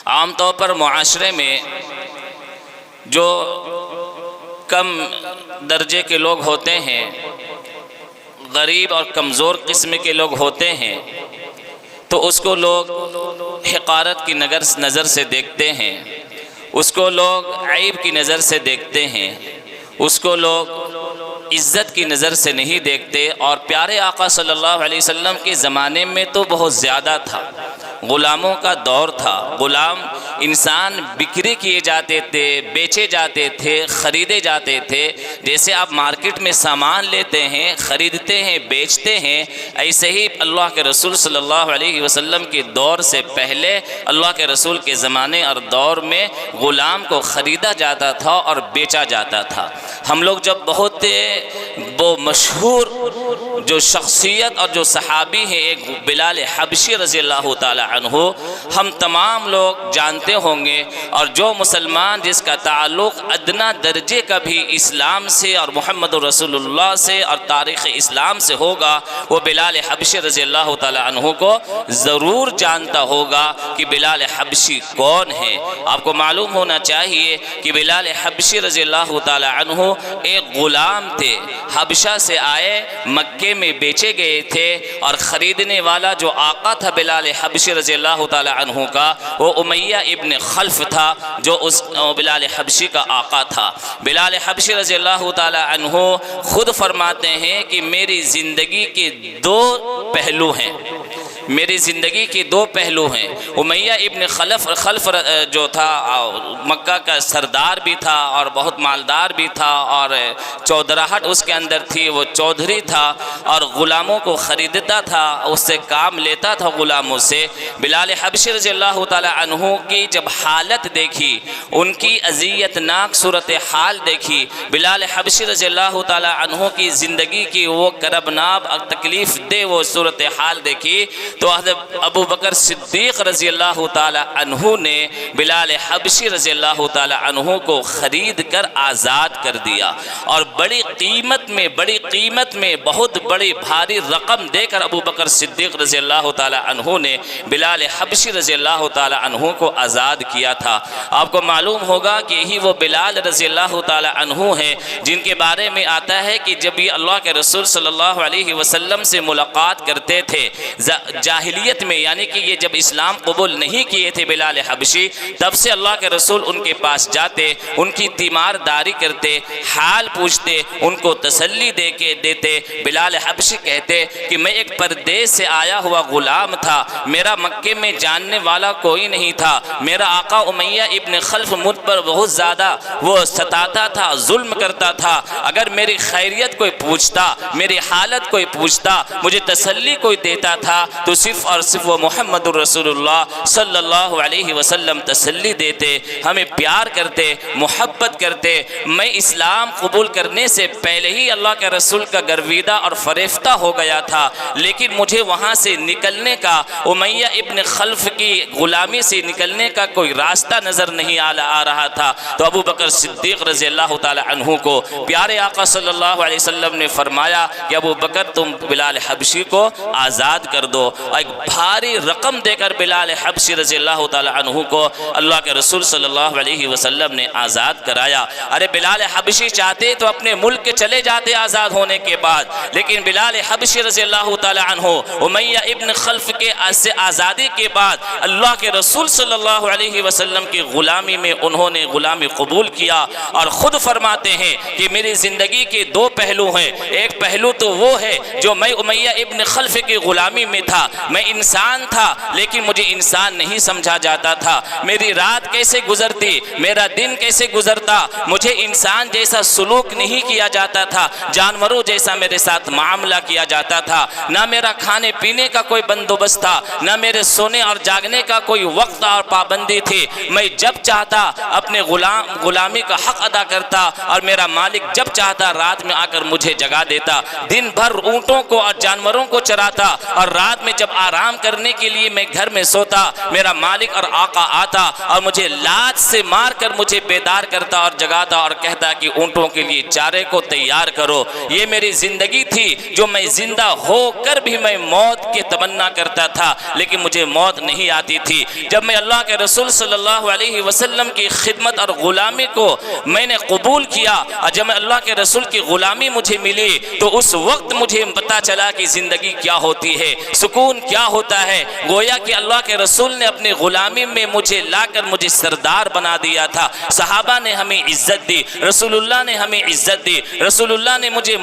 عام طور پر معاشرے میں جو کم درجے کے لوگ ہوتے ہیں، غریب اور کمزور قسم کے لوگ ہوتے ہیں، تو اس کو لوگ حقارت کی نظر سے دیکھتے ہیں، اس کو لوگ عیب کی نظر سے دیکھتے ہیں، اس کو لوگ عزت کی نظر سے نہیں دیکھتے۔ اور پیارے آقا صلی اللہ علیہ وسلم کے زمانے میں تو بہت زیادہ تھا، غلاموں کا دور تھا، غلام انسان بکری کیے جاتے تھے، بیچے جاتے تھے، خریدے جاتے تھے۔ جیسے آپ مارکیٹ میں سامان لیتے ہیں، خریدتے ہیں، بیچتے ہیں، ایسے ہی اللہ کے رسول صلی اللہ علیہ وسلم کے دور سے پہلے اللہ کے رسول کے زمانے اور دور میں غلام کو خریدا جاتا تھا اور بیچا جاتا تھا۔ ہم لوگ جب بہت وہ مشہور جو شخصیت اور جو صحابی ہیں، ایک بلال حبشی رضی اللہ تعالی عنہ، ہم تمام لوگ جانتے ہوں گے، اور جو مسلمان جس کا تعلق ادنا درجے کا بھی اسلام سے اور محمد رسول اللہ سے اور تاریخ اسلام سے ہوگا، وہ بلال حبشی رضی اللہ تعالی عنہ کو ضرور جانتا ہوگا کہ بلال حبشی کون ہے۔ آپ کو معلوم ہونا چاہیے کہ بلال حبشی رضی اللہ تعالی عنہ ایک غلام تھے، حبشہ سے آئے، مکے میں بیچے گئے تھے، اور خریدنے والا جو آقا تھا بلال حبشی رضی اللہ تعالی عنہ کا، وہ امیہ ابن خلف تھا، جو اس بلال حبشی کا آقا تھا۔ بلال حبشی رضی اللہ تعالی عنہ خود فرماتے ہیں کہ میری زندگی کے دو پہلو ہیں، میری زندگی کے دو پہلو ہیں۔ امیہ ابن خلف جو تھا مکہ کا سردار بھی تھا اور بہت مالدار بھی تھا، اور چودراہٹ اس کے اندر تھی، وہ چودھری تھا اور غلاموں کو خریدتا تھا، اس سے کام لیتا تھا غلاموں سے۔ بلال حبشی رضی اللہ تعالی عنہ کی جب حالت دیکھی، ان کی اذیتناک صورتحال دیکھی، بلال حبشی رضی اللہ تعالی عنہ کی زندگی کی وہ کربناک اور تکلیف دہ وہ صورتحال دیکھی، تو حضرت ابو بکر صدیق رضی اللہ تعالی عنہ نے بلال حبشی رضی اللہ تعالی عنہ کو خرید کر آزاد کر دیا، اور بڑی قیمت میں بہت بڑی بھاری رقم دے کر ابو بکر صدیق رضی اللہ تعالی عنہ نے بلال حبشی رضی اللہ تعالی عنہ کو آزاد کیا تھا۔ آپ کو معلوم ہوگا کہ یہی وہ بلال رضی اللہ تعالی عنہ ہیں جن کے بارے میں آتا ہے کہ جب یہ اللہ کے رسول صلی اللہ علیہ وسلم سے ملاقات کرتے تھے جاہلیت میں، یعنی کہ یہ جب اسلام قبول نہیں کیے تھے بلال حبشی، تب سے اللہ کے رسول ان کے پاس جاتے، ان کی تیمارداری کرتے، حال پوچھتے، ان کو تسلی دے کے دیتے۔ بلال حبشی کہتے کہ میں ایک پردیس سے آیا ہوا غلام تھا، میرا مکے میں جاننے والا کوئی نہیں تھا، میرا آقا امیہ ابن خلف مجھ پر بہت زیادہ وہ ستاتا تھا، ظلم کرتا تھا، اگر میری خیریت کوئی پوچھتا، میری حالت کوئی پوچھتا، مجھے تسلی کوئی دیتا تھا، تو صرف اور صرف وہ محمد الرسول اللہ صلی اللہ علیہ وسلم تسلی دیتے، ہمیں پیار کرتے، محبت کرتے۔ میں اسلام قبول کرنے سے پہلے ہی اللہ کے رسول کا گرویدہ اور فریفتہ ہو گیا تھا، لیکن مجھے وہاں سے نکلنے کا، امیہ ابن خلف کی غلامی سے نکلنے کا کوئی راستہ نظر نہیں آ رہا تھا۔ تو ابو بکر صدیق رضی اللہ تعالی عنہ کو پیارے آقا صلی اللہ علیہ وسلم نے فرمایا کہ ابو بکر تم بلال حبشی کو آزاد کر دو، ایک بھاری رقم دے کر بلال حبشی رضی اللہ تعالی عنہ کو اللہ کے رسول صلی اللہ علیہ وسلم نے آزاد کرایا۔ ارے بلال حبشی چاہتے تو اپنے ملک کے چلے جاتے آزاد ہونے کے بعد، لیکن بلال حبشی رضی اللہ تعالی عنہ امیہ ابن خلف کے سے آزادی کے بعد اللہ کے رسول صلی اللہ علیہ وسلم کی غلامی میں انہوں نے غلامی قبول کیا، اور خود فرماتے ہیں کہ میری زندگی کے دو پہلو ہیں، ایک پہلو تو وہ ہے جو میں امیہ ابن خلف کی غلامی میں تھا، میں انسان تھا لیکن مجھے انسان نہیں سمجھا جاتا تھا، میری رات کیسے گزرتی، میرا دن کیسے گزرتا، مجھے انسان جیسا سلوک نہیں کیا جاتا تھا، جانوروں جیسا میرے ساتھ معاملہ کیا جاتا تھا، نہ میرا کھانے پینے کا کوئی بندوبست تھا، نہ میرے سونے اور جاگنے کا کوئی وقت اور پابندی تھی، میں جب چاہتا اپنے غلامی کا حق ادا کرتا، اور میرا مالک جب چاہتا رات میں آ کر مجھے جگا دیتا، دن بھر اونٹوں کو اور جانوروں کو چراتا، اور رات میں جب آرام کرنے کے لیے میں گھر میں سوتا، میرا مالک اور آقا آتا اور مجھے لات سے مار کر مجھے بیدار کرتا اور جگاتا اور کہتا کہ اونٹوں کے لیے چارے کو تیار کرو۔ یہ میری زندگی تھی جو میں زندہ ہو کر بھی میں موت کی تمنا کرتا تھا، لیکن مجھے موت نہیں آتی تھی۔ جب میں اللہ کے رسول صلی اللہ علیہ وسلم کی خدمت اور غلامی کو میں نے قبول کیا اور جب میں اللہ کے رسول کی غلامی مجھے ملی تو اس وقت مجھے پتا چلا کہ زندگی کیا ہوتی ہے، سکون کیا ہوتا ہے۔ گویا کہ اللہ کے رسول نے اپنی غلامی میں مجھے لا کر مجھے سردار بنا دیا تھا۔ صحابہ نے ہمیں عزت دی، رسول اللہ نے ہمیں عزت دی، رسول اللہ نے مجھے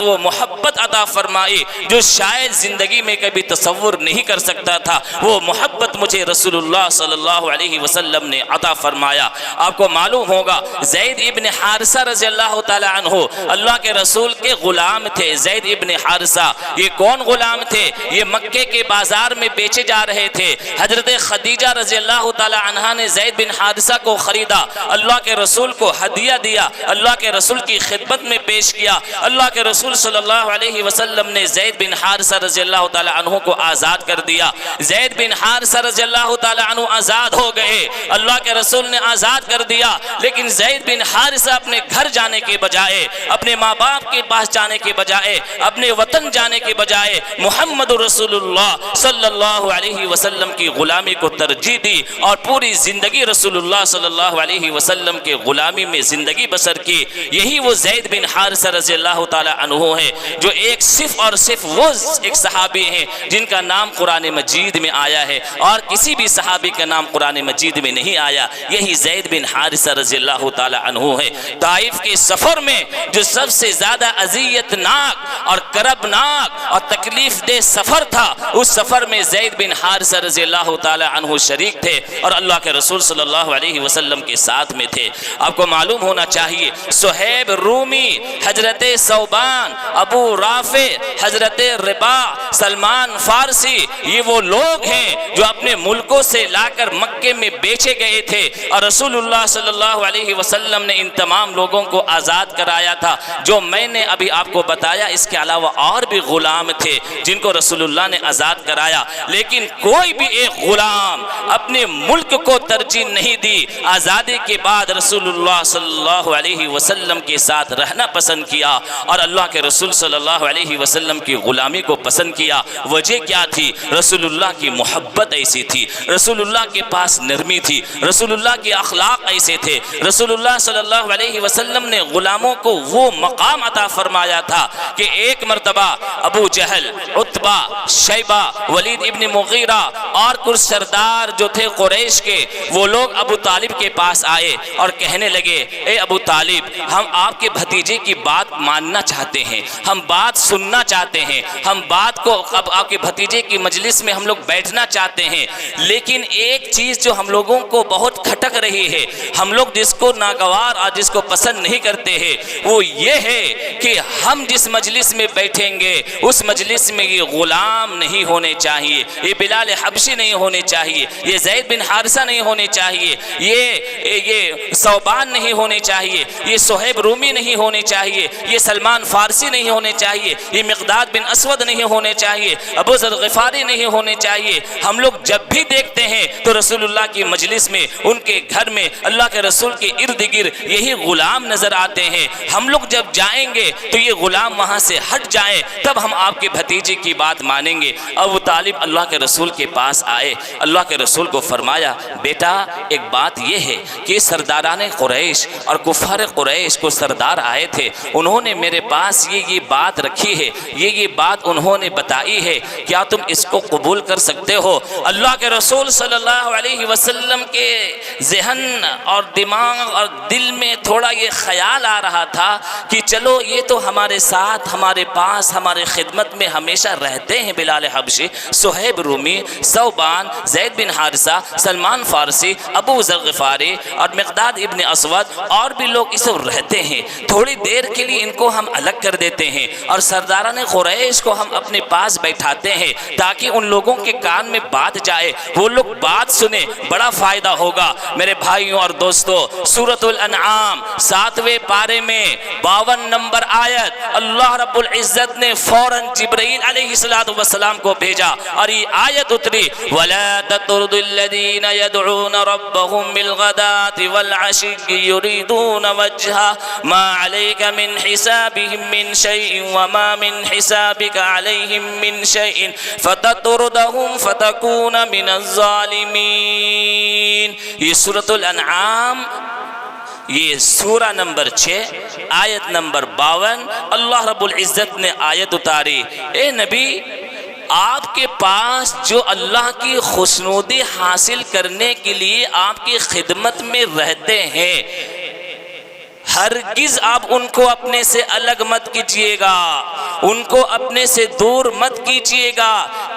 وہ محبت عطا فرمائی جو شاید زندگی میں کبھی تصور نہیں کر سکتا تھا۔ وہ محبت مجھے رسول اللہ صلی اللہ علیہ وسلم نے عطا فرمایا۔ آپ کو معلوم ہوگا زید ابن حارثہ رضی اللہ تعالی عنہ اللہ کے رسول کے غلام تھے۔ زید ابن حارثہ یہ کون غلام تھے؟ یہ مکے کے بازار میں بیچے جا رہے تھے۔ حضرت خدیجہ رضی اللہ تعالی عنہا نے زید بن حارثہ کو خریدا، اللہ کے رسول کو ہدیہ دیا، اللہ کے رسول کی خدمت میں پیش کیا۔ اللہ کے رسول صلی اللہ علیہ وسلم نے زید بن حارثہ رضی اللہ تعالی عنہ کو آزاد کر دیا۔ زید بن حارثہ رضی اللہ تعالی عنہ آزاد ہو گئے، اللہ کے رسول نے آزاد کر دیا، لیکن زید بن حارثہ اپنے گھر جانے کے بجائے، اپنے ماں باپ کے پاس جانے کے بجائے، اپنے وطن جانے کے بجائے محمد رسول اللہ صلی اللہ علیہ وسلم کی غلامی کو ترجیح دی اور پوری زندگی رسول اللہ صلی اللہ علیہ وسلم کے غلامی میں زندگی بسر کی۔ یہی وہ زید بن حارثہ رضی اللہ تعالی عنہ ہے جو صرف اور صرف وہ ایک صحابی ہیں جن کا نام قرآن مجید میں آیا ہے، اور کسی بھی صحابی کا نام قرآن مجید میں نہیں آیا۔ یہی زید بن حارثہ رضی اللہ تعالی عنہ ہے۔ طائف کے سفر میں جو سب سے زیادہ اذیت ناک اور کرب ناک اور تکلیف دہ سفر تھا، اس سفر میں زید بن حارثہ رضی اللہ تعالی عنہ شریک تھے اور اللہ کے رسول صلی اللہ علیہ وسلم کے ساتھ میں تھے۔ آپ کو معلوم ہونا چاہیے صہیب رومی، حضرت ثوبان، ابو رافع، حضرت رباع، سلمان فارسی، یہ وہ لوگ ہیں جو اپنے ملکوں سے لا کر مکے میں بیچے گئے تھے اور رسول اللہ صلی اللہ علیہ وسلم نے ان تمام لوگوں کو آزاد کرایا تھا۔ جو میں نے ابھی آپ کو بتایا اس کے علاوہ اور بھی غلام تھے جن کو رسول اللہ نے آزاد کرایا، لیکن کوئی بھی ایک غلام اپنے ملک کو ترجیح نہیں دی۔ آزادی کے بعد رسول اللہ صلی اللہ علیہ وسلم کے ساتھ رہنا پسند کیا اور اللہ کے رسول صلی اللہ علیہ وسلم کی غلامی کو پسند کیا۔ وجہ کیا تھی؟ رسول اللہ کی محبت ایسی تھی، رسول اللہ کے پاس نرمی تھی، رسول اللہ کے اخلاق ایسے تھے۔ رسول اللہ صلی اللہ علیہ وسلم نے غلاموں کو وہ مقام عطا فرمایا تھا کہ ایک مرتبہ ابو جہل، عتبہ، شیبہ، ولید ابن مغیرہ اور کچھ سردار جو تھے قریش کے، وہ لوگ ابو طالب کے پاس آئے اور کہنے لگے اے ابو طالب، ہم آپ کے بھتیجے کی بات ماننا چاہتے ہیں، ہم بات سننا چاہتے ہیں، ہم بات کو اب آپ کے بھتیجے کی مجلس میں ہم لوگ بیٹھنا چاہتے ہیں، لیکن ایک چیز جو ہم لوگوں کو بہت کھٹک رہی ہے، ہم لوگ جس کو ناگوار اور جس کو پسند نہیں کرتے ہیں، وہ یہ ہے کہ ہم جس مجلس میں بیٹھیں گے اس مجلس میں یہ غلام نہیں ہونے چاہیے، یہ بلال حبشی نہیں ہونے چاہیے، یہ زید بن حارثہ نہیں ہونے چاہیے، یہ ثوبان نہیں ہونے چاہیے، یہ صہیب رومی نہیں ہونے چاہیے، یہ سلمان فارسی نہیں ہونے چاہیے، یہ مقداد بن اسود نہیں ہونے چاہیے، ابو ذر غفاری نہیں ہونے چاہیے۔ ہم لوگ جب بھی دیکھتے ہیں تو رسول اللہ کی مجلس میں، ان کے گھر میں، اللہ کے رسول کے ارد گرد یہی غلام نظر آتے ہیں۔ ہم لوگ جب جائیں گے تو یہ غلام وہاں سے ہٹ جائیں، تب ہم آپ کے بھتیجے کی بات مانیں گے۔ ابو طالب اللہ کے رسول کے پاس آئے، اللہ کے رسول کو فرمایا بیٹا ایک بات یہ ہے کہ سرداران قریش اور کفار قریش کو سردار آئے تھے، انہوں نے میرے پاس یہ بات رکھی ہے، یہ بات انہوں نے بتائی ہے، کیا تم اس کو قبول کر سکتے ہو؟ اللہ کے رسول صلی اللہ علیہ وسلم کے ذہن اور دماغ اور دل میں تھوڑا یہ خیال آ رہا تھا کہ چلو یہ تو ہمارے ساتھ، ہمارے پاس، ہمارے خدمت میں ہمیشہ رہتے ہیں، بلال حبشی، صہیب رومی، ثوبان، زید بن حارثہ، سلمان فارسی، ابو ذر غفاری اور مقداد ابن اسود اور بھی لوگ اس وقت رہتے ہیں، تھوڑی دیر کے لیے ان کو ہم الگ کر دیتے ہیں اور سرداران قریش کو ہم اپنے پاس بیٹھاتے ہیں تاکہ ان لوگوں کے کان میں بات جائے، وہ لوگ بات سنیں، بڑا فائدہ ہوگا۔ میرے بھائیوں اور دوستو، سورۃ الانعام 7ویں پارے میں 52 نمبر آیت، اللہ رب العزت نے فوراً جبرائیل علیہ السلام والسلام کو بھیجا اور یہ آیت اتری وَلَا تَطْرُدُ الَّذِينَ يَدْعُونَ رَبَّهُمْ بِالْغَدَاةِ وَالْعَشِيِّ يُرِيدُونَ وَجْهَهُ مَا عَلَيْكَ مِنْ حِسَابِهِمْ مِنْ شَيْءٍ وَمَا مِنْ حِسَابِكَ عَلَيْهِمْ مِنْ شَيْءٍ فَتَطْرُدَهُمْ فَتَكُونَ مِنَ الظَّالِمِينَ۔ یہ سورۃ الانعام، یہ سورہ نمبر 6 آیت نمبر 52 اللہ رب العزت نے آیت اتاری، اے نبی آپ کے پاس جو اللہ کی خوشنودی حاصل کرنے کے لیے آپ کی خدمت میں رہتے ہیں، ہرگز آپ ان کو اپنے سے الگ مت کیجیے گا، ان کو اپنے سے دور مت کیجیے گا۔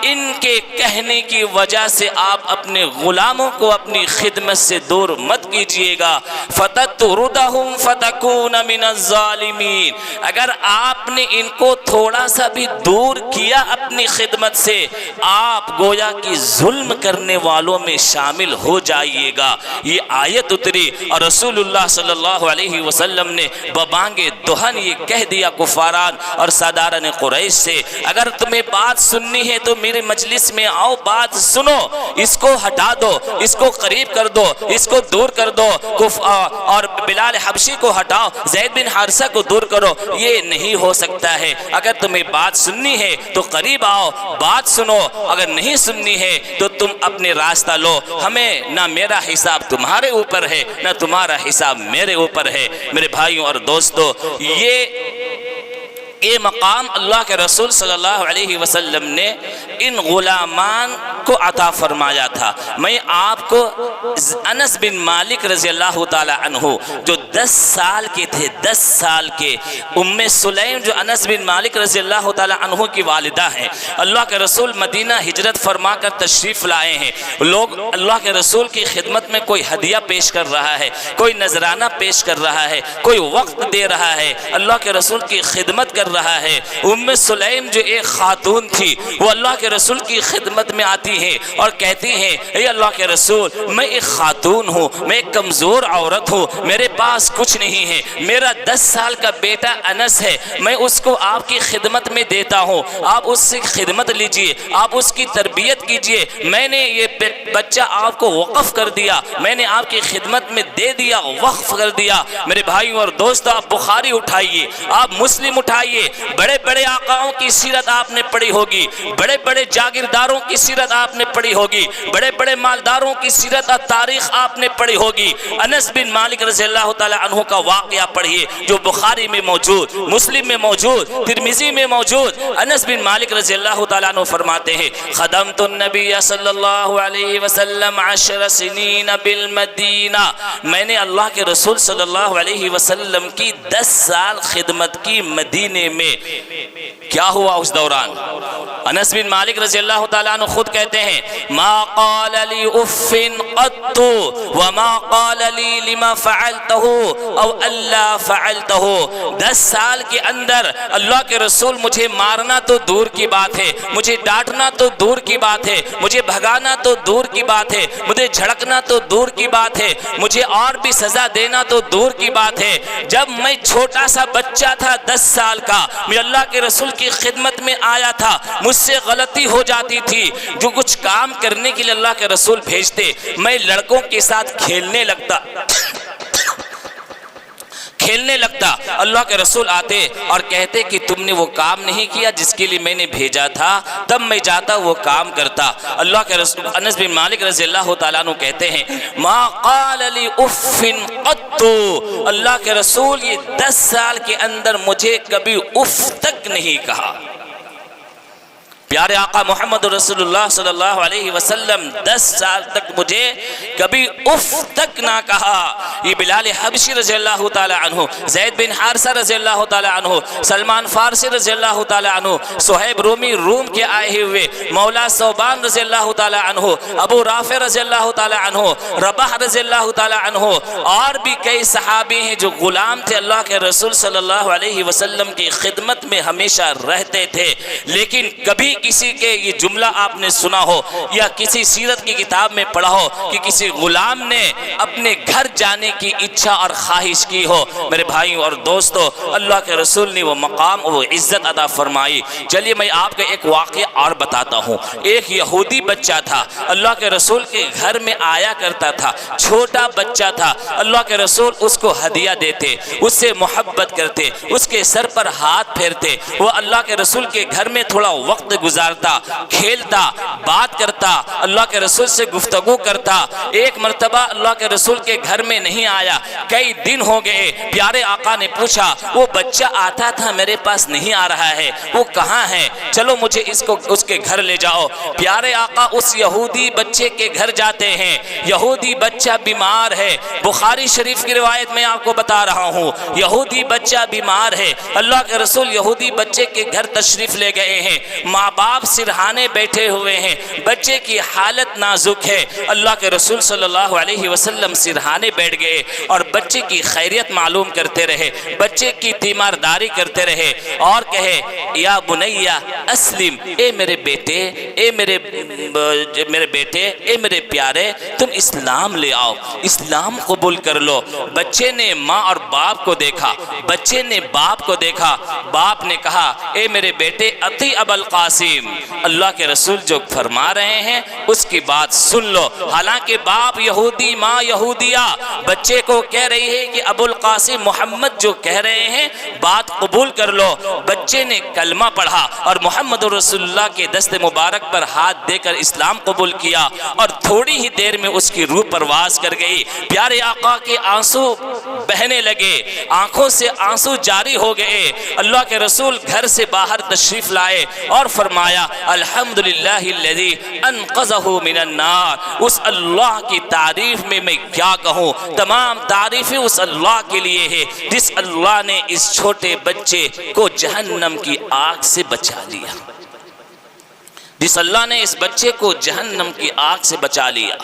ان کے کہنے کی وجہ سے آپ اپنے غلاموں کو اپنی خدمت سے دور مت کیجیے گا۔ فَتَطْرُدَهُمْ فَتَكُونَ مِنَ الظَّالِمِينَ، اگر آپ نے ان کو تھوڑا سا بھی دور کیا اپنی خدمت سے، آپ گویا کہ ظلم کرنے والوں میں شامل ہو جائیے گا۔ یہ آیت اتری اور رسول اللہ صلی اللہ علیہ وسلم نے ببانگے دہن یہ کہہ دیا کفاران اور سرداران قریش سے، اگر تمہیں بات سننی ہے تو میرے مجلس میں آؤ، بات سنو، اس کو ہٹا دو، اس کو قریب کر دو، اس کو دور کر دو، اور بلال حبشی کو ہٹاؤ، زید بن حارثہ کو دور کرو۔ یہ نہیں ہو سکتا ہے۔ اگر تمہیں بات سننی ہے تو قریب آؤ، بات سنو، اگر نہیں سننی ہے تو تم اپنے راستہ لو۔ ہمیں نہ میرا حساب تمہارے اوپر ہے نہ تمہارا حساب میرے اوپر ہے۔ میرے بھائیوں اور دوستو، یہ مقام اللہ کے رسول صلی اللہ علیہ وسلم نے ان غلامان کو عطا فرمایا تھا۔ میں آپ کو انس بن مالک رضی اللہ تعالی عنہ جو 10 سال کے تھے، 10 سال کے، ام سلیم جو انس بن مالک رضی اللہ تعالی عنہ کی والدہ ہیں، اللہ کے رسول مدینہ ہجرت فرما کر تشریف لائے ہیں۔ لوگ اللہ کے رسول کی خدمت میں کوئی ہدیہ پیش کر رہا ہے، کوئی نذرانہ پیش کر رہا ہے، کوئی وقت دے رہا ہے، اللہ کے رسول کی خدمت کر رہا ہے۔ ام سلیم جو ایک خاتون تھی، وہ اللہ کے رسول کی خدمت میں آتی ہیں اور کہتی ہیں اے اللہ کے رسول، میں ایک خاتون ہوں، میں ایک کمزور عورت ہوں، میرے پاس کچھ نہیں ہے، میرا 10 سال کا بیٹا انس ہے، میں اس کو آپ کی خدمت میں دیتا ہوں، آپ اس سے خدمت لیجئے، آپ اس کی تربیت کیجئے، میں نے یہ بچہ آپ کو وقف کر دیا، میں نے آپ کی خدمت میں دے دیا، وقف کر دیا۔ میرے بھائیوں اور دوستو، آپ بخاری اٹھائیے، آپ مسلم اٹھائیے، بڑے بڑے آقاؤں کی سیرت آپ نے پڑھی ہوگی، بڑے بڑے جاگیرداروں کی سیرت آپ نے پڑھی ہوگی، بڑے بڑے مالداروں کی سیرت اور تاریخ آپ نے پڑھی ہوگی۔ انس بن مالک رضی اللہ تعالی عنہ کا واقعہ پڑھیے جو بخاری میں موجود، مسلم میں موجود، ترمذی میں موجود۔ انس بن مالک رضی اللہ تعالی عنہ فرماتے ہیں خدمت النبی صلی اللہ علیہ وسلم 10 سنین بالمدینہ، میں نے اللہ کے رسول صلی اللہ علیہ وسلم کی 10 سال خدمت کی مدینے میں۔ کیا ہوا اس دوران؟ انس بن مالک رضی اللہ تعالیٰ عنہ خود کہتے ہیں ما قال لی اف قط وما قال لی لما فعلته او الا فعلته۔ 10 سال کے اندر اللہ کے رسول مجھے مارنا تو دور کی بات ہے، مجھے ڈانٹنا تو دور کی بات ہے، مجھے بھگانا تو دور کی بات ہے، مجھے جھڑکنا تو دور کی بات ہے، مجھے اور بھی سزا دینا تو دور کی بات ہے۔ جب میں چھوٹا سا بچہ تھا 10 سال کا، میں اللہ کے رسول کی خدمت میں آیا تھا، مجھ سے غلطی ہو جاتی تھی، جو کچھ کام کرنے کے لیے اللہ کے رسول بھیجتے، میں لڑکوں کے ساتھ کھیلنے لگتا، اللہ کے رسول آتے اور کہتے کہ تم نے وہ کام نہیں کیا جس کے لیے میں نے بھیجا تھا، تب میں جاتا وہ کام کرتا۔ اللہ کے رسول انس بن مالک رضی اللہ تعالیٰ عنہ کہتے ہیں ما قال لی اف قط، اللہ کے رسول یہ 10 سال کے اندر مجھے کبھی اف تک نہیں کہا۔ پیارے آقا محمد رسول اللہ صلی اللہ علیہ وسلم 10 سال تک مجھے کبھی اف تک نہ کہا۔ یہ بلال حبشی رضی اللہ تعالی عنہ، زید بن حارثہ رضی اللہ تعالی عنہ، سلمان فارسی رضی اللہ تعالی عنہ، صہیب رومی روم کے آئے ہوئے، مولا ثوبان رضی اللہ تعالی عنہ، ابو رافع رضی اللہ تعالی عنہ، رباح رضی اللہ تعالی عنہ، اور بھی کئی صحابی ہیں جو غلام تھے، اللہ کے رسول صلی اللہ علیہ وسلم کی خدمت میں ہمیشہ رہتے تھے، لیکن کبھی کسی کے یہ جملہ آپ نے سنا ہو یا کسی سیرت کی کتاب میں پڑھا ہو کہ کسی غلام نے اپنے گھر جانے کی اچھا اور خواہش کی ہو؟ میرے بھائیوں اور دوستو، اللہ کے رسول نے وہ مقام وہ عزت عطا فرمائی۔ چلیے میں آپ کا ایک واقعہ اور بتاتا ہوں۔ ایک یہودی بچہ تھا، اللہ کے رسول کے گھر میں آیا کرتا تھا، چھوٹا بچہ تھا، اللہ کے رسول اس کو ہدیہ دیتے، اس سے محبت کرتے، اس کے سر پر ہاتھ پھیرتے، وہ اللہ کے رسول کے گھر میں تھوڑا وقت گزارتا، کھیلتا، بات کرتا، اللہ کے رسول سے گفتگو کرتا۔ ایک مرتبہ اللہ کے رسول کے گھر میں نہیں آیا، کئی دن ہو گئے، پیارے آقا نے پوچھا وہ بچہ آتا تھا میرے پاس نہیں آ رہا ہے، وہ کہاں ہے؟ چلو مجھے اس کے گھر لے جاؤ۔ پیارے آقا اس یہودی بچے کے گھر جاتے ہیں، یہودی بچہ بیمار ہے، بخاری شریف کی روایت میں آپ کو بتا رہا ہوں، یہودی بچہ بیمار ہے، اللہ کے رسول یہودی بچے کے گھر تشریف لے گئے ہیں، ماں باپ سرہانے بیٹھے ہوئے ہیں، بچے کی حالت نازک ہے، اللہ کے رسول صلی اللہ علیہ وسلم سرہانے بیٹھ گئے اور بچے کی خیریت معلوم کرتے رہے، بچے کی تیمارداری کرتے رہے اور کہے یا بنیا اسلم، اے میرے بیٹے، اے میرے بیٹے، اے میرے پیارے، تم اسلام لے آؤ، اسلام قبول کر لو۔ بچے نے ماں اور باپ کو دیکھا، بچے نے باپ کو دیکھا، باپ نے کہا اے میرے بیٹے اطیع ابا القاسم، اللہ کے رسول جو فرما رہے ہیں اس کی بات سن لو۔ حالانکہ باپ یہودی، ماں یہودیہ، بچے کو کہہ رہی ہے کہ ابو القاسم محمد جو کہہ رہے ہیں بات قبول کر لو۔ بچے نے کلمہ پڑھا اور محمد رسول اللہ کے دست مبارک پر ہاتھ دے کر اسلام قبول کیا، اور تھوڑی ہی دیر میں اس کی روح پرواز کر گئی۔ پیارے آقا کے آنسو بہنے لگے، آنکھوں سے آنسو جاری ہو گئے۔ اللہ کے رسول گھر سے باہر تشریف لائے اور فرمایا الحمدللہ الذی انقذہ من النار۔ اس اللہ کی تعریف میں کیا کہوں، تمام تعریفیں اس اللہ کے لیے ہے جس اللہ نے اس چھوٹے بچے کو جہنم کی آگ سے بچا لیا، جس اللہ نے اس بچے کو جہنم کی آگ سے بچا لیا۔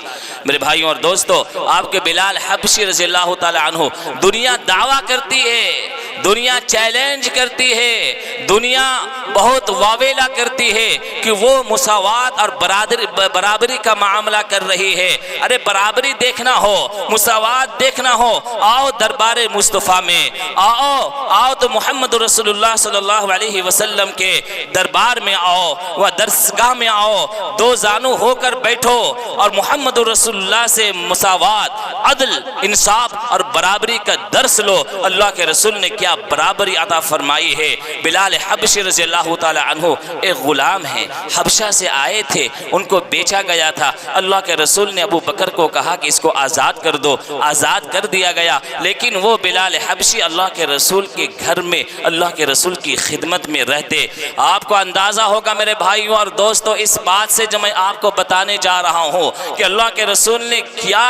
میرے بھائیوں اور دوستو، آپ کے بلال حبشی رضی اللہ تعالی عنہ، دنیا دعویٰ کرتی ہے، دنیا چیلنج کرتی ہے، دنیا بہت واویلا کرتی ہے کہ وہ مساوات اور برابری کا معاملہ کر رہی ہے۔ ارے برابری دیکھنا ہو، مساوات دیکھنا ہو، آؤ دربار مصطفیٰ میں، آؤ تو محمد رسول اللہ صلی اللہ علیہ وسلم کے دربار میں آؤ، وہ درسگاہ میں آؤ، دو زانو ہو کر بیٹھو اور محمد رسول اللہ سے مساوات، عدل، انصاف اور برابری کا درس لو۔ اللہ کے رسول نے کیا برابری عطا فرمائی ہے۔ بلال حبشی رضی اللہ تعالی عنہ ایک غلام ہیں، حبشہ سے آئے تھے، ان کو بیچا گیا تھا۔ اللہ کے رسول نے ابو بکر کو کہا کہ اس کو آزاد کر دو، آزاد کر دیا گیا، لیکن وہ بلال حبشی اللہ کے رسول کے گھر میں اللہ کے رسول کی خدمت میں رہتے۔ آپ کو اندازہ ہوگا میرے بھائیوں اور دوستو اس بات سے جو میں آپ کو بتانے جا رہا ہوں کہ اللہ کے رسول نے کیا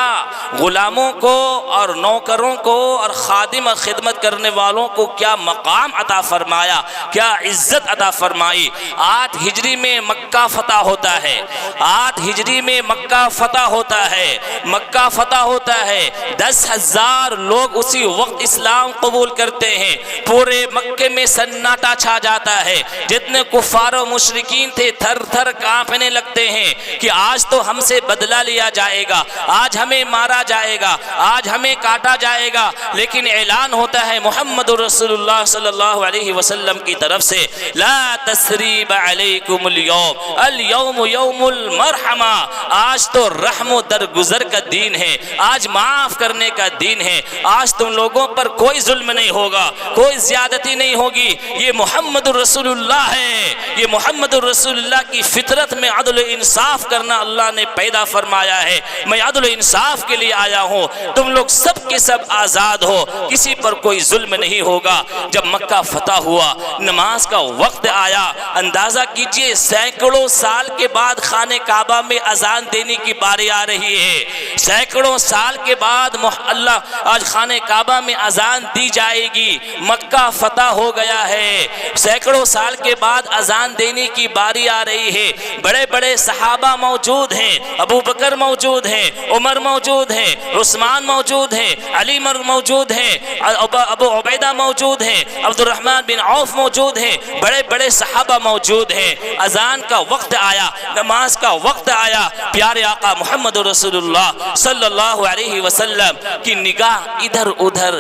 غلاموں کو اور نوکروں کو اور خادم اور خدمت کرنے والوں کو کیا مقام عطا فرمایا، کیا عزت عطا فرمائی۔ 8 ہجری میں مکہ فتح ہوتا ہے، 8 ہجری میں مکہ فتح ہوتا ہے، مکہ فتح ہوتا ہے، 10,000 لوگ اسی وقت اسلام قبول کرتے ہیں، پورے مکے میں سناٹا چھا جاتا ہے، جتنے کفار و مشرکین تھے تھر تھر کانپنے لگتے ہیں کہ آج تو ہم سے بدلہ لیا جائے گا، آج ہمیں مارا جائے گا، آج ہمیں کاٹا جائے گا۔ لیکن اعلان ہوتا ہے محمد رسول اللہ صلی اللہ علیہ وسلم کی طرف سے لا تثریب علیکم اليوم، اليوم یوم المرحمہ، آج تو رحم و درگزر کا دن ہے، آج معاف کرنے کا دن ہے، آج تم لوگوں پر کوئی ظلم نہیں ہوگا، کوئی زیادتی نہیں ہوگی۔ یہ محمد رسول اللہ ہے، یہ محمد رسول اللہ کی فطرت میں عدل و انصاف کرنا اللہ نے پیدا فرمایا ہے۔ میں عدل و انصاف کے لیے آیا ہوں، تم لوگ سب کے سب آزاد ہو، کسی پر کوئی ظلم نہیں ہوگا۔ جب مکہ فتح ہوا، نماز کا وقت آیا، اندازہ کیجئے سینکڑوں سال کے بعد خانہ کعبہ میں اذان دینے کی باری آ رہی ہے، سینکڑوں سال کے بعد اللہ آج خانہ کعبہ میں اذان دی جائے گی، مکہ فتح ہو گیا ہے، سینکڑوں سال کے بعد اذان دینے کی باری آ رہی ہے۔ بڑے بڑے صحابہ موجود ہیں، ابو بکر موجود ہیں، عمر موجود ہیں، عثمان موجود ہیں، علی موجود ہیں، ابو عبیدہ موجود ہیں، عبد الرحمن بن عوف موجود ہیں، بڑے بڑے صحابہ موجود ہیں۔ اذان کا وقت آیا، نماز کا وقت آیا، پیارے آقا محمد رسول اللہ صلی اللہ علیہ وسلم کی نگاہ ادھر ادھر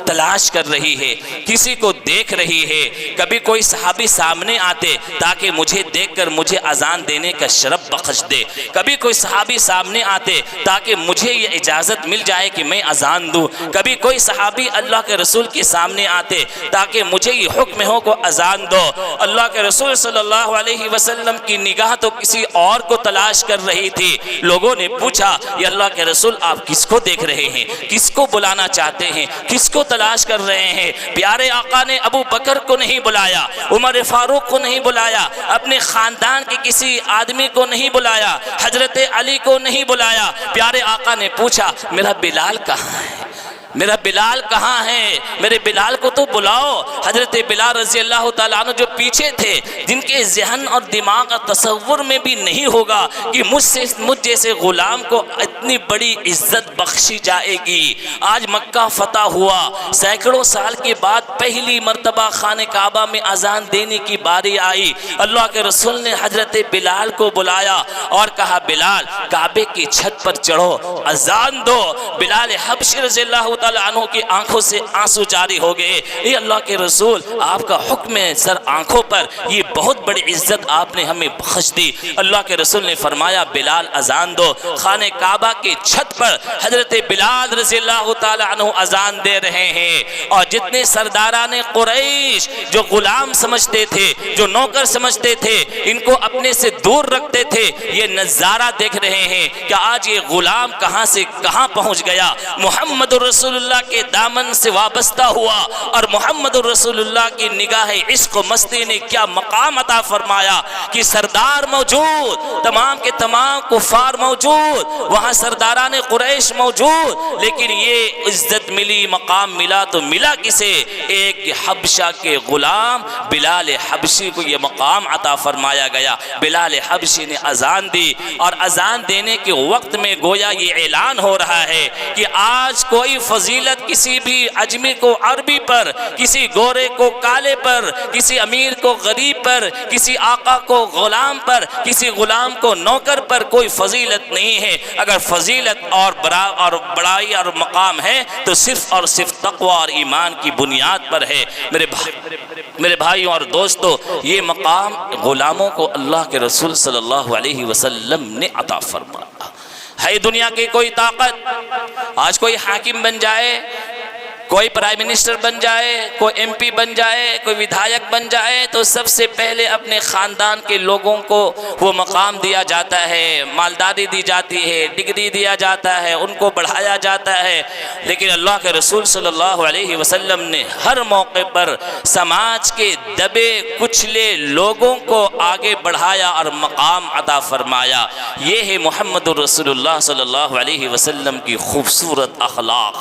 تلاش کر رہی ہے، کسی کو دیکھ رہی ہے۔ کبھی کوئی صحابی سامنے آتے تاکہ مجھے دیکھ کر مجھے اذان دینے کا شرف بخش دے، کبھی کوئی صحابی سامنے آتے تاکہ مجھے یہ اجازت مل جائے کہ میں اذان دوں، کبھی کوئی صحابی اللہ کے رسول کے سامنے آتے تاکہ مجھے یہ حکم ہو کو اذان دو۔ اللہ کے رسول صلی اللہ علیہ وسلم کی نگاہ تو کسی اور کو تلاش کر رہی تھی۔ لوگوں نے پوچھا یا اللہ کے رسول آپ کس کو دیکھ رہے ہیں، کس کو بلانا چاہتے ہیں، کس کو تلاش کر رہے ہیں؟ پیارے آقا نے ابو بکر کو نہیں بلایا، عمر فاروق کو نہیں بلایا، اپنے خاندان کے کسی آدمی کو نہیں بلایا، حضرت علی کو نہیں بلایا۔ پیارے آقا نے پوچھا میرا بلال کہاں ہے، میرا بلال کہاں ہے، میرے بلال کو تو بلاؤ۔ حضرت بلال رضی اللہ تعالیٰ عنہ جو پیچھے تھے، جن کے ذہن اور دماغ کا تصور میں بھی نہیں ہوگا کہ مجھ جیسے غلام کو اتنی بڑی عزت بخشی جائے گی۔ آج مکہ فتح ہوا، سینکڑوں سال کے بعد پہلی مرتبہ خانہ کعبہ میں اذان دینے کی باری آئی۔ اللہ کے رسول نے حضرت بلال کو بلایا اور کہا بلال کعبے کی چھت پر چڑھو، اذان دو۔ بلال حبشی رضی اللہ تعالیٰ عنہ کی آنکھوں سے آنسو جاری ہو گئے۔ اے اللہ کے رسول آپ کا حکم ہے سر آنکھوں پر، یہ بہت بڑی عزت آپ نے ہمیں بخش دی۔ اللہ کے رسول نے فرمایا بلال اذان دو۔ خانہ کعبہ کی چھت پر حضرت بلال رضی اللہ تعالیٰ عنہ اذان دے رہے ہیں، اور جتنے سرداران قریش جو غلام سمجھتے تھے، جو نوکر سمجھتے تھے، ان کو اپنے سے دور رکھتے تھے، یہ نظارہ دیکھ رہے ہیں کہ آج یہ غلام کہاں سے کہاں پہنچ گیا۔ محمد رسول اللہ کے دامن سے وابستہ ہوا، اور محمد رسول اللہ کی نگاہ عشق و مستی نے کیا مقام عطا فرمایا کہ سردار موجود، تمام کے تمام کفار موجود، وہاں سرداران قریش موجود، لیکن یہ عزت ملی، مقام ملا تو ملا کسے؟ ایک حبشہ کے غلام بلال حبشی کو یہ مقام عطا فرمایا گیا۔ بلال حبشی نے اذان دی، اور اذان دینے کے وقت میں گویا یہ اعلان ہو رہا ہے کہ آج کوئی فضیلت کسی بھی عجمی کو عربی پر، کسی گورے کو کالے پر، کسی امیر کو غریب پر، کسی آقا کو غلام پر، کسی غلام کو نوکر پر کوئی فضیلت نہیں ہے۔ اگر فضیلت اور بڑائی اور مقام ہے تو صرف اور صرف تقوی اور ایمان کی بنیاد پر ہے۔ میرے بھائیوں اور دوستو، یہ مقام غلاموں کو اللہ کے رسول صلی اللہ علیہ وسلم نے عطا فرمایا۔ ہے دنیا کی کوئی طاقت آج کوئی حاکم بن جائے، کوئی پرائم منسٹر بن جائے، کوئی ایم پی بن جائے، کوئی ودھایک بن جائے، تو سب سے پہلے اپنے خاندان کے لوگوں کو وہ مقام دیا جاتا ہے، مالداری دی جاتی ہے، ڈگری دیا جاتا ہے، ان کو بڑھایا جاتا ہے۔ لیکن اللہ کے رسول صلی اللہ علیہ وسلم نے ہر موقع پر سماج کے دبے کچلے لوگوں کو آگے بڑھایا اور مقام عطا فرمایا۔ یہ ہے محمد رسول اللہ صلی اللہ علیہ وسلم کی خوبصورت اخلاق،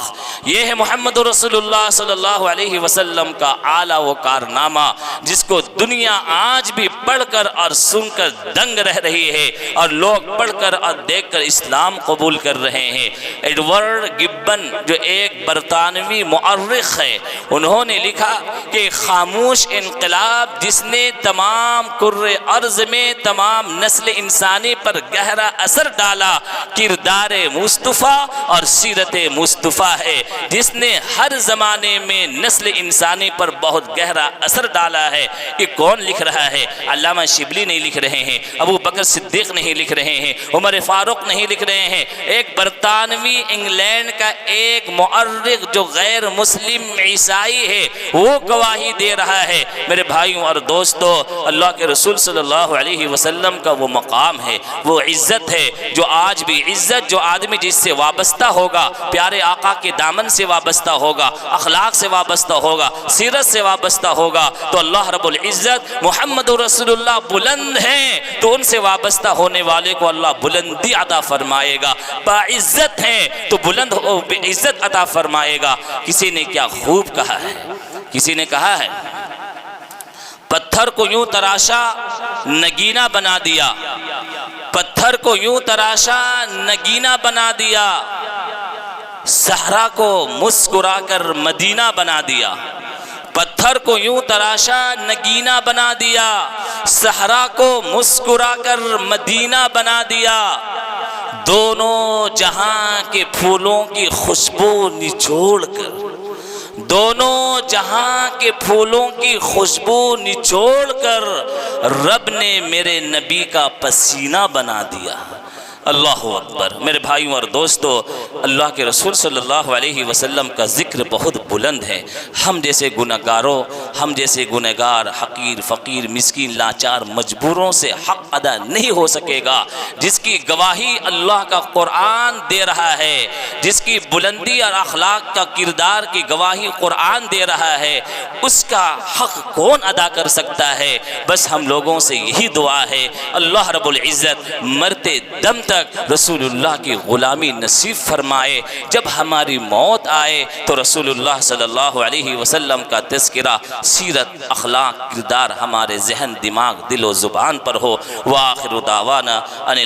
یہ ہے محمد رسول اللہ صلی اللہ علیہ وسلم کا اعلیٰ و کارنامہ، جس کو دنیا آج بھی پڑھ کر اور سن کر دنگ رہ رہی ہے، اور لوگ پڑھ کر اور دیکھ کر اسلام قبول کر رہے ہیں۔ ایڈورڈ گبن جو ایک برطانوی مؤرخ ہے، انہوں نے لکھا کہ خاموش انقلاب جس نے تمام کرۂ ارض میں تمام نسل انسانی پر گہرا اثر ڈالا، کردار مصطفیٰ اور سیرت مصطفیٰ ہے، جس نے ہر زمانے میں نسل انسانی پر بہت گہرا اثر ڈالا ہے۔ کہ کون لکھ رہا ہے؟ علامہ شبلی نہیں لکھ رہے ہیں، ابو بکر صدیق نہیں لکھ رہے ہیں، عمر فاروق نہیں لکھ رہے ہیں، ایک برطانوی انگلینڈ کا ایک مؤرخ جو غیر مسلم عیسائی ہے وہ گواہی دے رہا ہے۔ میرے بھائیوں اور دوستو، اللہ کے رسول صلی اللہ علیہ وسلم کا وہ مقام ہے، وہ عزت ہے، جو آج بھی عزت جو آدمی جس سے وابستہ ہوگا، پیارے آقا کے دامن سے وابستہ ہوگا، اخلاق سے وابستہ ہوگا، سیرت سے وابستہ ہوگا، تو اللہ رب العزت محمد رسول اللہ بلند ہیں تو ان سے وابستہ ہونے والے کو اللہ بلندی عطا فرمائے گا، باعزت ہیں تو بلند عزت عطا فرمائے گا۔ کسی نے کیا خوب کہا ہے، کسی نے کہا ہے پتھر کو یوں تراشا نگینہ بنا دیا، پتھر کو یوں تراشا نگینہ بنا دیا، صحرا کو مسکرا کر مدینہ بنا دیا، پتھر کو یوں تراشا نگینہ بنا دیا، صحرا کو مسکرا کر مدینہ بنا دیا، دونوں جہاں کے پھولوں کی خوشبو نچوڑ کر، دونوں جہاں کے پھولوں کی خوشبو نچوڑ کر رب نے میرے نبی کا پسینہ بنا دیا۔ اللہ اکبر۔ میرے بھائیوں اور دوستو، اللہ کے رسول صلی اللہ علیہ وسلم کا ذکر بہت بلند ہے۔ ہم جیسے گنہگاروں، ہم جیسے گنہگار، حقیر، فقیر، مسکین، لاچار، مجبوروں سے حق ادا نہیں ہو سکے گا۔ جس کی گواہی اللہ کا قرآن دے رہا ہے، جس کی بلندی اور اخلاق کا کردار کی گواہی قرآن دے رہا ہے، اس کا حق کون ادا کر سکتا ہے؟ بس ہم لوگوں سے یہی دعا ہے، اللہ رب العزت مرتے دم تک رسول اللہ کی غلامی نصیب فرمائے۔ جب ہماری موت آئے تو رسول اللہ صلی اللہ علیہ وسلم کا تذکرہ، سیرت، اخلاق، کردار ہمارے ذہن، دماغ، دل و زبان پر ہو۔ وآخر دعوانا ان